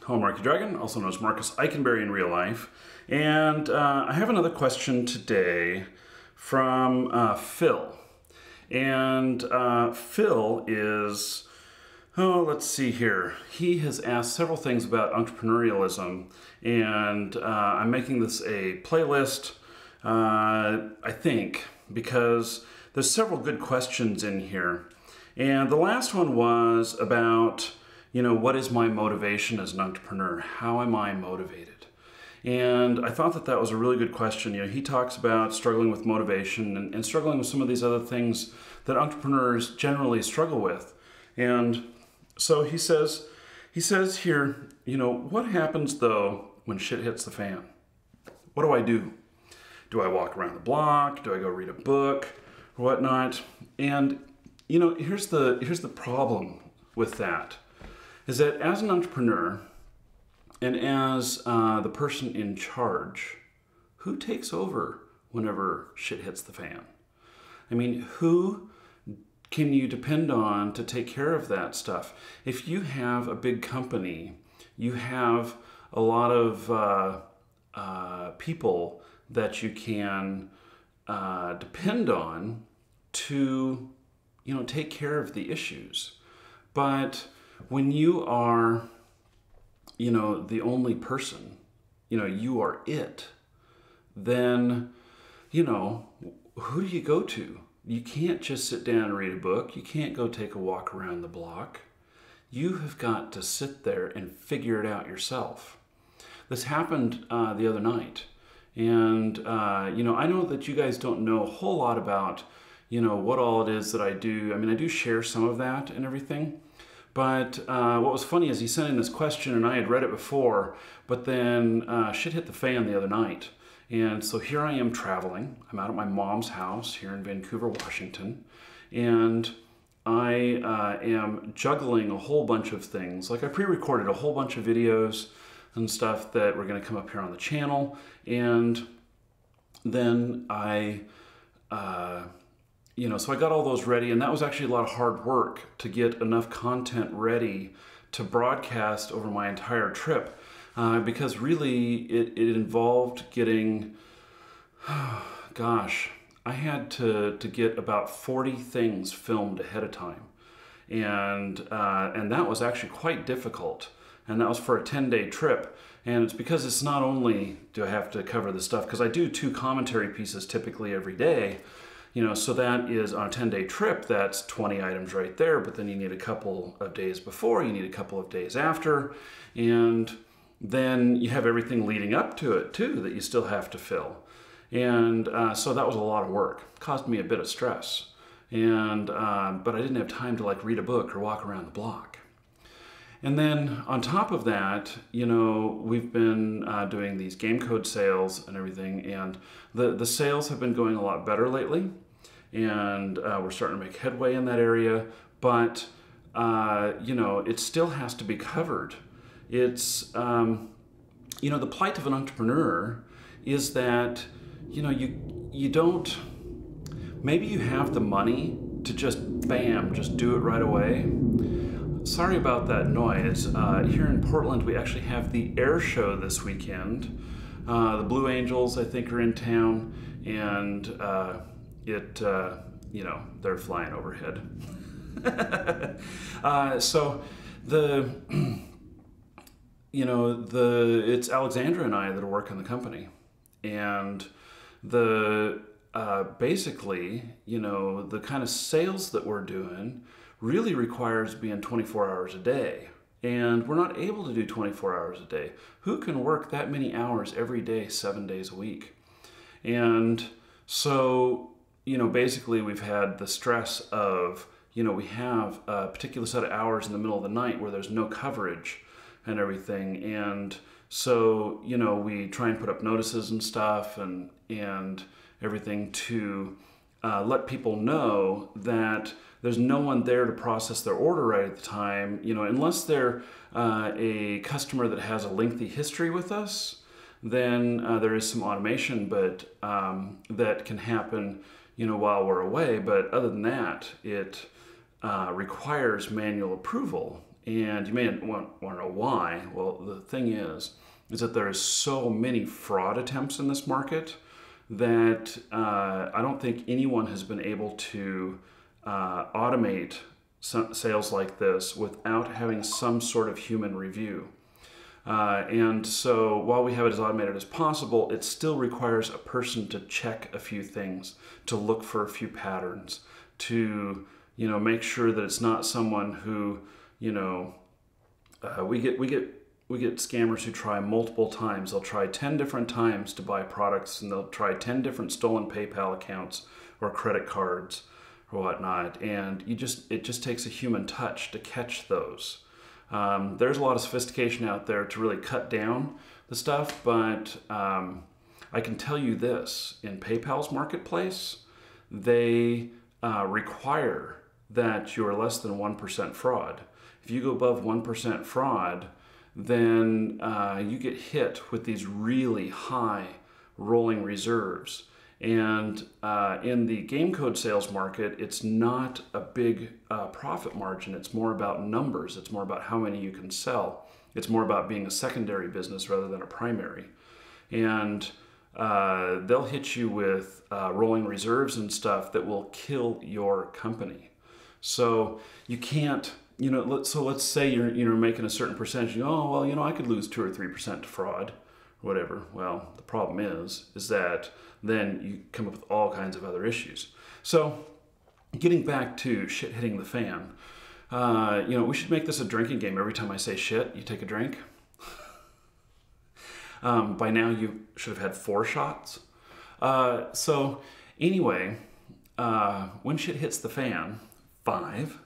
Hello, Marky Dragon, also known as Marcus Eikenberry in real life. And I have another question today from Phil. And Phil is, let's see here. He has asked several things about entrepreneurialism, and I'm making this a playlist, I think, because there's several good questions in here. And the last one was about, what is my motivation as an entrepreneur? How am I motivated? And I thought that that was a really good question. He talks about struggling with motivation and struggling with some of these other things that entrepreneurs generally struggle with. And so he says here, what happens though when shit hits the fan? What do I do? Do I walk around the block? Do I go read a book or whatnot? And here's the problem with that, is that as an entrepreneur and as the person in charge, who takes over whenever shit hits the fan? I mean, who can you depend on to take care of that stuff? If you have a big company, you have a lot of people that you can depend on to take care of the issues. But when you are, the only person, you are it, then, who do you go to? You can't just sit down and read a book. You can't go take a walk around the block. You have got to sit there and figure it out yourself. This happened the other night. And, I know that you guys don't know a whole lot about what all it is that I do. I mean, I do share some of that and everything. But what was funny is he sent in this question and I had read it before, but then shit hit the fan the other night. And so here I am traveling. I'm out at my mom's house here in Vancouver, Washington. And I am juggling a whole bunch of things. Like I pre-recorded a whole bunch of videos and stuff that were going to come up here on the channel. And then so I got all those ready, and that was actually a lot of hard work to get enough content ready to broadcast over my entire trip, because really it involved getting, gosh, I had to get about 40 things filmed ahead of time, and that was actually quite difficult, and that was for a 10-day trip. And it's because it's not only do I have to cover the stuff, because I do 2 commentary pieces typically every day. So that is on a 10-day trip, that's 20 items right there, but then you need a couple of days before, you need a couple of days after, and then you have everything leading up to it too that you still have to fill. And so that was a lot of work. It caused me a bit of stress. And but I didn't have time to read a book or walk around the block. And then on top of that, we've been doing these game code sales and everything, and the sales have been going a lot better lately, and we're starting to make headway in that area, but it still has to be covered. It's, the plight of an entrepreneur is that, you don't, maybe you have the money to just do it right away. Sorry about that noise. Here in Portland, we actually have the air show this weekend. The Blue Angels, I think, are in town, and they're flying overhead. So it's Alexandra and I that are working the company, and basically, the kind of sales that we're doing really requires being 24 hours a day. And we're not able to do 24 hours a day. Who can work that many hours every day, 7 days a week? And so, basically we've had the stress of, we have a particular set of hours in the middle of the night where there's no coverage and everything. And so, we try and put up notices and stuff and everything to let people know that there's no one there to process their order right at the time, unless they're a customer that has a lengthy history with us, then there is some automation, but that can happen, while we're away. But other than that, it requires manual approval. And you may want to know why. Well, the thing is that there is so many fraud attempts in this market that I don't think anyone has been able to automate sales like this without having some sort of human review. And so while we have it as automated as possible, it still requires a person to check a few things, to look for a few patterns, to make sure that it's not someone who we get scammers who try multiple times. They'll try 10 different times to buy products, and they'll try 10 different stolen PayPal accounts or credit cards or whatnot. And it just takes a human touch to catch those. There's a lot of sophistication out there to really cut down the stuff, but I can tell you this, in PayPal's marketplace, they require that you're less than 1% fraud. If you go above 1% fraud, then you get hit with these really high rolling reserves. And in the game code sales market, it's not a big profit margin. It's more about numbers. It's more about how many you can sell. It's more about being a secondary business rather than a primary. And they'll hit you with rolling reserves and stuff that will kill your company. So you can't, so let's say you're making a certain percentage. Oh, well, I could lose 2 or 3% to fraud, or whatever. Well, the problem is that then you come up with all kinds of other issues. So getting back to shit hitting the fan, we should make this a drinking game. Every time I say shit, you take a drink. By now you should have had 4 shots. So anyway, when shit hits the fan, 5,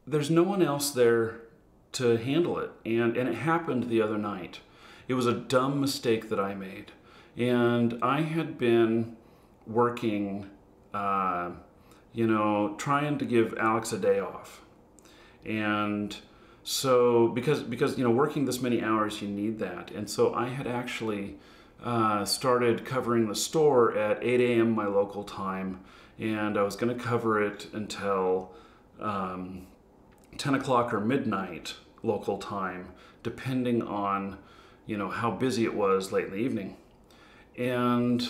there's no one else there to handle it. And it happened the other night. It was a dumb mistake that I made. And I had been working, trying to give Alex a day off. And so, because working this many hours, you need that. And so I had actually started covering the store at 8 a.m. my local time. And I was going to cover it until 10 o'clock or midnight local time, depending on how busy it was late in the evening. And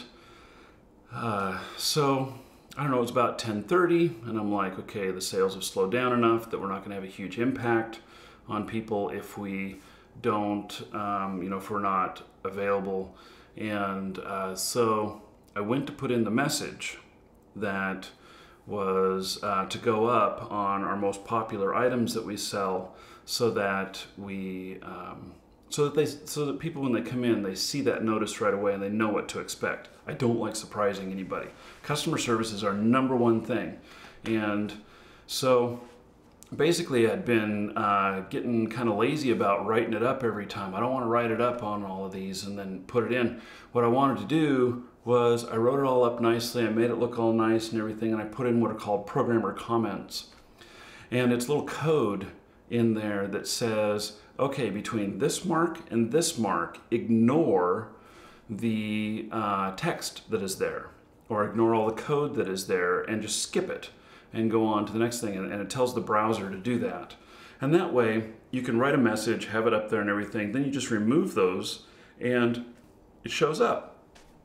so I don't know, it was about 10:30, and I'm like, okay, the sales have slowed down enough that we're not going to have a huge impact on people if we don't, if we're not available. And so I went to put in the message that was to go up on our most popular items that we sell, so that so that people, when they come in, they see that notice right away and they know what to expect. I don't like surprising anybody. Customer service is our #1 thing. And so basically I'd been getting kind of lazy about writing it up every time. I don't want to write it up on all of these and then put it in. What I wanted to do was I wrote it all up nicely, I made it look all nice and everything, and I put in what are called programmer comments. And it's a little code in there that says, okay, between this mark and this mark, ignore the text that is there, or ignore all the code that is there and just skip it and go on to the next thing. And it tells the browser to do that. And that way you can write a message, have it up there and everything, then you just remove those and it shows up.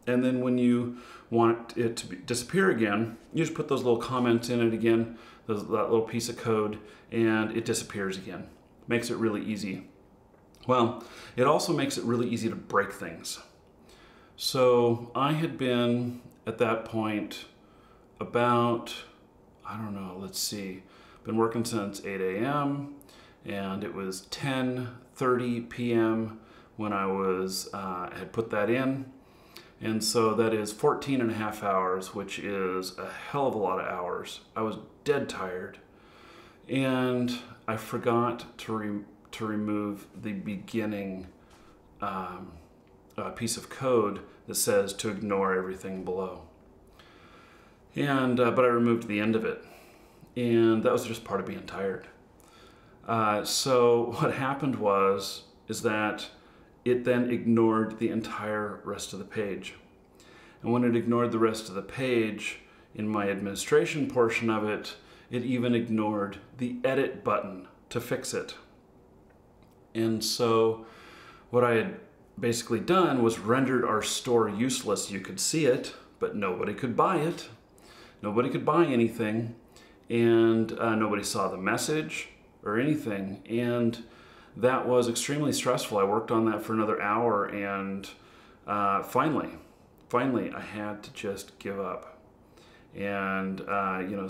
And then when you want it to disappear again, you just put those little comments in it again, that little piece of code, and it disappears again. Makes it really easy. Well, it also makes it really easy to break things. So I had been, at that point, about, I don't know, let's see, been working since 8 a.m. and it was 10:30 p.m. when I had put that in. And so that is 14 and a half hours, which is a hell of a lot of hours. I was dead tired. And I forgot to remove the beginning piece of code that says to ignore everything below. And but I removed the end of it. And that was just part of being tired. So what happened is that it then ignored the entire rest of the page. And when it ignored the rest of the page, in my administration portion of it, it even ignored the edit button to fix it. And so what I had basically done was rendered our store useless. You could see it, but nobody could buy it. Nobody could buy anything, and nobody saw the message or anything. And that was extremely stressful. I worked on that for another hour, and finally, I had to just give up and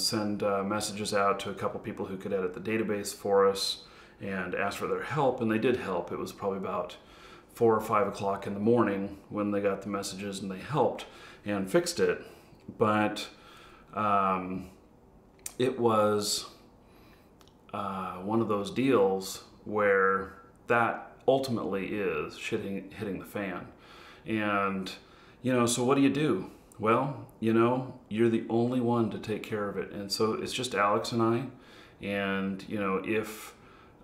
send messages out to a couple people who could edit the database for us and ask for their help, and they did help. It was probably about 4 or 5 o'clock in the morning when they got the messages, and they helped and fixed it. But it was one of those deals where that ultimately is hitting the fan. And, so what do? Well, you're the only one to take care of it. And so it's just Alex and I. And, if,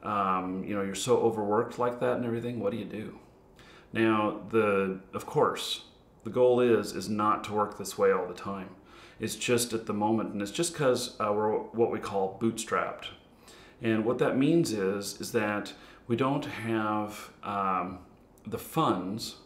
you're so overworked like that and everything, what do you do? Now, of course, the goal is not to work this way all the time. It's just at the moment, and it's just because we're what we call bootstrapped. And what that means is that we don't have the funds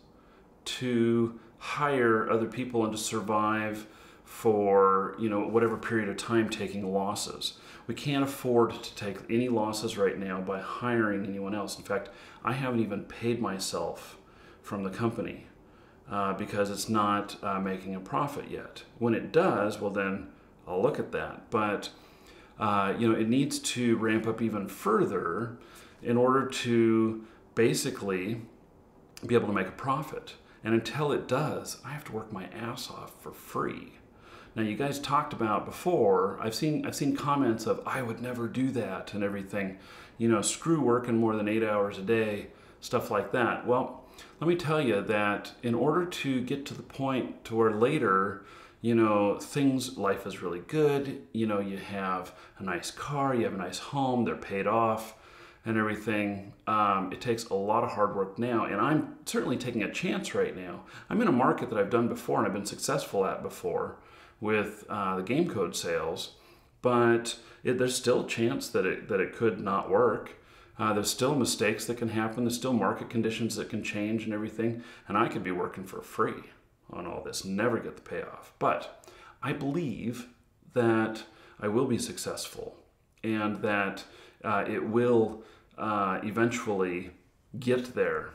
to hire other people and to survive for whatever period of time taking losses. We can't afford to take any losses right now by hiring anyone else. In fact, I haven't even paid myself from the company because it's not making a profit yet. When it does, well then I'll look at that. But it needs to ramp up even further in order to basically be able to make a profit. And until it does, I have to work my ass off for free. Now, you guys talked about before, I've seen comments of, I would never do that and everything. Screw working more than 8 hours a day, stuff like that. Well, let me tell you that in order to get to the point to where later, life is really good, you have a nice car, you have a nice home, they're paid off and everything. It takes a lot of hard work now, and I'm certainly taking a chance right now. I'm in a market that I've done before and I've been successful at before with the game code sales, but there's still a chance that it could not work. There's still mistakes that can happen. There's still market conditions that can change and everything, and I could be working for free on all this, never get the payoff. But I believe that I will be successful and that it will eventually get there,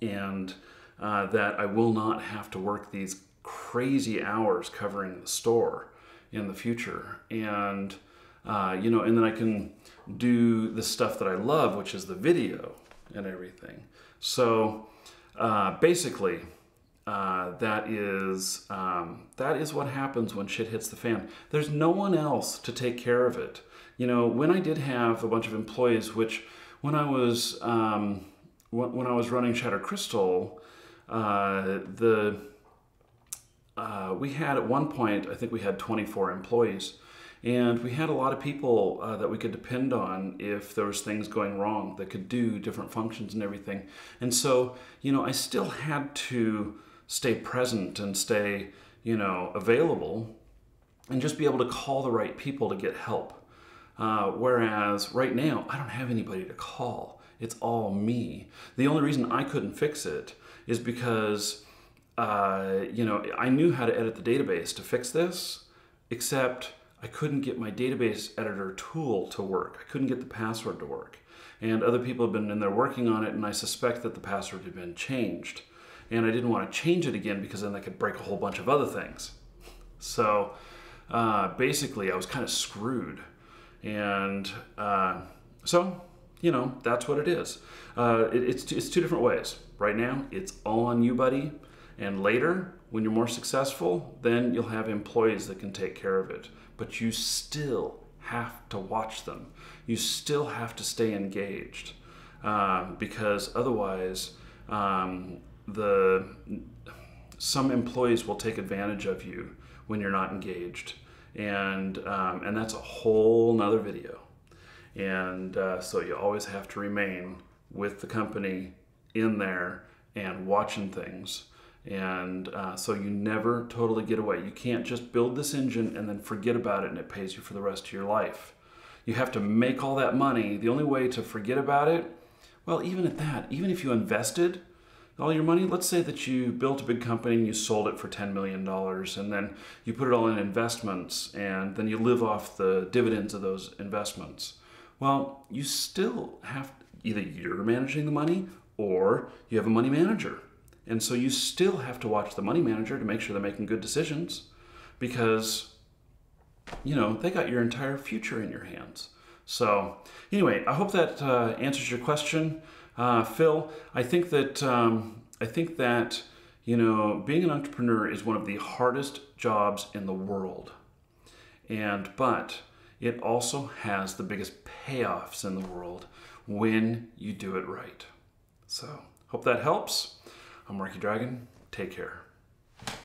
and that I will not have to work these crazy hours covering the store in the future. And and then I can do the stuff that I love, which is the video and everything. So basically, that is what happens when shit hits the fan. There's no one else to take care of it. When I did have a bunch of employees, which when I was running Shattered Crystal, we had at one point, I think we had 24 employees. And we had a lot of people that we could depend on if there was things going wrong that could do different functions and everything. And so, I still had to stay present and stay, available and just be able to call the right people to get help. Whereas right now, I don't have anybody to call. It's all me. The only reason I couldn't fix it is because, I knew how to edit the database to fix this, except I couldn't get my database editor tool to work. I couldn't get the password to work. And other people have been in there working on it, and I suspect that the password had been changed. And I didn't want to change it again because then I could break a whole bunch of other things. So basically, I was kind of screwed. And so, that's what it is. It's two different ways. Right now, it's all on you, buddy. And later, when you're more successful, then you'll have employees that can take care of it. But you still have to watch them. You still have to stay engaged because otherwise some employees will take advantage of you when you're not engaged. And that's a whole nother video. And so you always have to remain with the company in there and watching things And so you never totally get away. You can't just build this engine and then forget about it and it pays you for the rest of your life. You have to make all that money. The only way to forget about it, well, even at that, even if you invested all your money, let's say that you built a big company and you sold it for $10 million and then you put it all in investments and then you live off the dividends of those investments. Well, you still have, either you're managing the money or you have a money manager. And so you still have to watch the money manager to make sure they're making good decisions because, you know, they got your entire future in your hands. So anyway, I hope that answers your question, Phil. I think that you know, being an entrepreneur is one of the hardest jobs in the world, but it also has the biggest payoffs in the world when you do it right. So hope that helps. I'm Marky Dragon. Take care.